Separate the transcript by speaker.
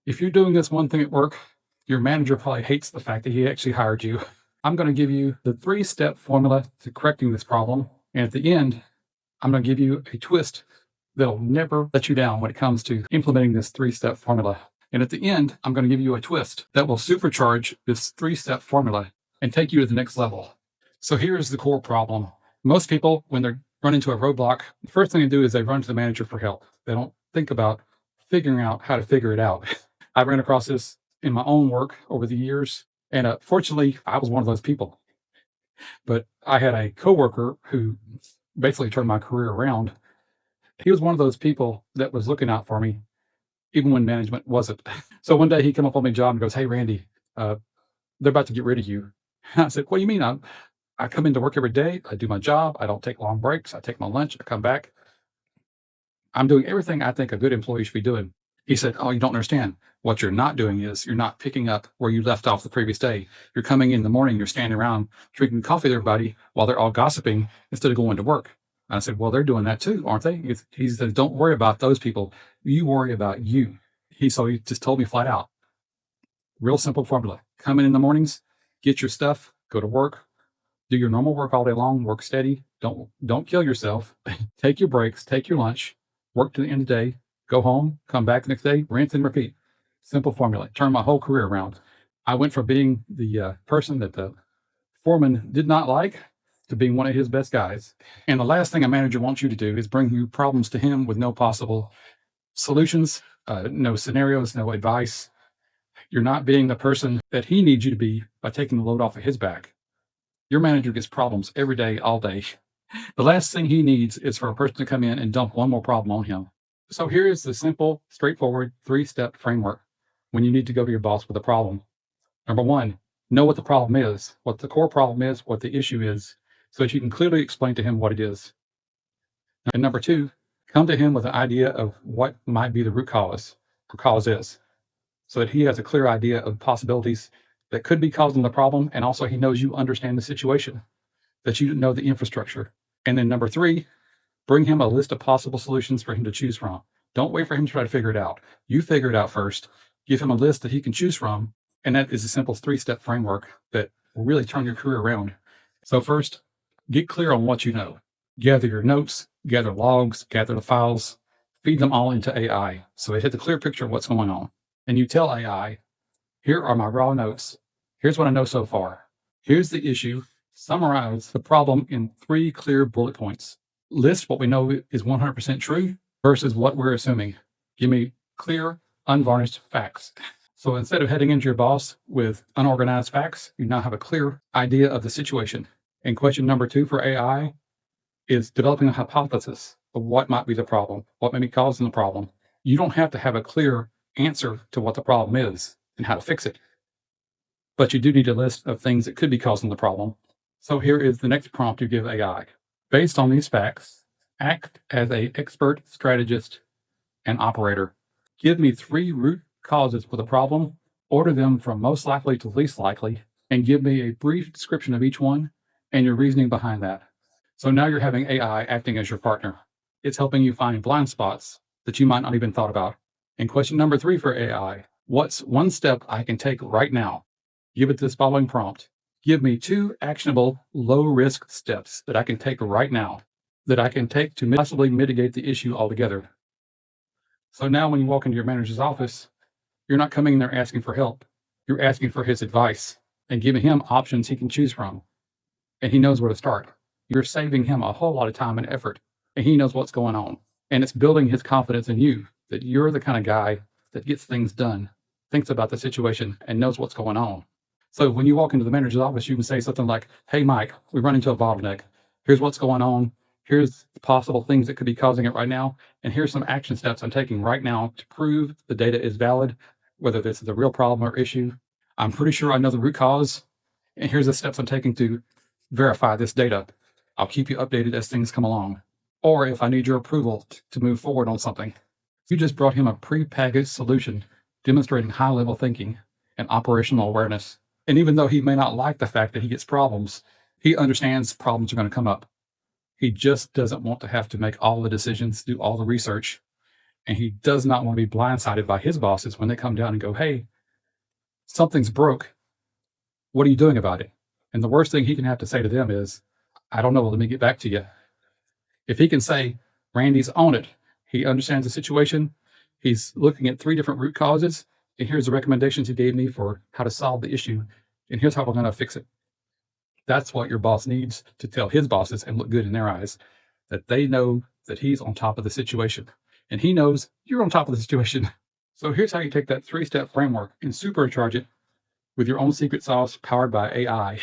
Speaker 1: If you're doing this one thing at work, your manager probably hates the fact that he actually hired you. I'm going to give you the 3-step formula to correcting this problem. And at the end, I'm going to give you a twist that'll never let you down when it comes to implementing this 3-step formula. And at the end, I'm going to give you a twist that will supercharge this 3-step formula and take you to the next level. So here's the core problem. Most people, when they run into a roadblock, the first thing they do is they run to the manager for help. They don't think about figuring out how to figure it out. I ran across this in my own work over the years. And fortunately, I was one of those people. But I had a coworker who basically turned my career around. He was one of those people that was looking out for me, even when management wasn't. So one day he came up on my job and goes, "Hey, Randy, they're about to get rid of you." I said, "What do you mean? I come into work every day. I do my job. I don't take long breaks. I take my lunch. I come back. I'm doing everything I think a good employee should be doing." He said, "Oh, you don't understand. What you're not doing is you're not picking up where you left off the previous day. You're coming in the morning, you're standing around drinking coffee with everybody while they're all gossiping instead of going to work." And I said, "Well, they're doing that too, aren't they?" He said, "Don't worry about those people. You worry about you." So he just told me flat out, real simple formula. Come in the mornings, get your stuff, go to work, do your normal work all day long, work steady. Don't kill yourself. Take your breaks, take your lunch, work to the end of the day, go home, come back the next day, rinse and repeat. Simple formula. Turned my whole career around. I went from being the person that the foreman did not like to being one of his best guys. And the last thing a manager wants you to do is bring you problems to him with no possible solutions, no scenarios, no advice. You're not being the person that he needs you to be by taking the load off of his back. Your manager gets problems every day, all day. The last thing he needs is for a person to come in and dump one more problem on him. So here is the simple, straightforward 3-step framework when you need to go to your boss with a problem. Number 1, know what the problem is, what the core problem is, what the issue is, so that you can clearly explain to him what it is. And number 2, come to him with an idea of what might be the root cause or cause is, so that he has a clear idea of possibilities that could be causing the problem, and also he knows you understand the situation, that you know the infrastructure. And then number 3, bring him a list of possible solutions for him to choose from. Don't wait for him to try to figure it out. You figure it out first. Give him a list that he can choose from. And that is a simple 3-step framework that will really turn your career around. So first, get clear on what you know. Gather your notes, gather logs, gather the files, feed them all into AI so it has a clear picture of what's going on. And you tell AI, here are my raw notes. Here's what I know so far. Here's the issue. Summarize the problem in 3 clear bullet points. List what we know is 100% true versus what we're assuming. Give me clear, unvarnished facts. So instead of heading into your boss with unorganized facts, you now have a clear idea of the situation. And question number 2 for AI is developing a hypothesis of what might be the problem, what may be causing the problem. You don't have to have a clear answer to what the problem is and how to fix it, but you do need a list of things that could be causing the problem. So here is the next prompt you give AI. Based on these facts, act as an expert strategist and operator. Give me 3 root causes for the problem, order them from most likely to least likely, and give me a brief description of each one and your reasoning behind that. So now you're having AI acting as your partner. It's helping you find blind spots that you might not even thought about. And question number 3 for AI, what's one step I can take right now? Give it this following prompt. Give me 2 actionable, low-risk steps that I can take right now, that I can take to possibly mitigate the issue altogether. So now when you walk into your manager's office, you're not coming in there asking for help. You're asking for his advice and giving him options he can choose from. And he knows where to start. You're saving him a whole lot of time and effort, and he knows what's going on. And it's building his confidence in you, that you're the kind of guy that gets things done, thinks about the situation, and knows what's going on. So when you walk into the manager's office, you can say something like, "Hey, Mike, we run into a bottleneck. Here's what's going on. Here's the possible things that could be causing it right now. And here's some action steps I'm taking right now to prove the data is valid, whether this is a real problem or issue. I'm pretty sure I know the root cause. And here's the steps I'm taking to verify this data. I'll keep you updated as things come along. Or if I need your approval to move forward on something." You just brought him a pre-packaged solution demonstrating high-level thinking and operational awareness. And even though he may not like the fact that he gets problems, he understands problems are going to come up. He just doesn't want to have to make all the decisions, do all the research, And he does not want to be blindsided by his bosses when they come down and go, hey, something's broke. What are you doing about it? And the worst thing he can have to say to them is, I don't know. Let me get back to you. If he can say, Randy's on it, he understands the situation, he's looking at 3 different root causes, and here's the recommendations he gave me for how to solve the issue, and here's how we're going to fix it. That's what your boss needs to tell his bosses and look good in their eyes, that they know that he's on top of the situation, and he knows you're on top of the situation. So here's how you take that 3-step framework and supercharge it with your own secret sauce powered by AI.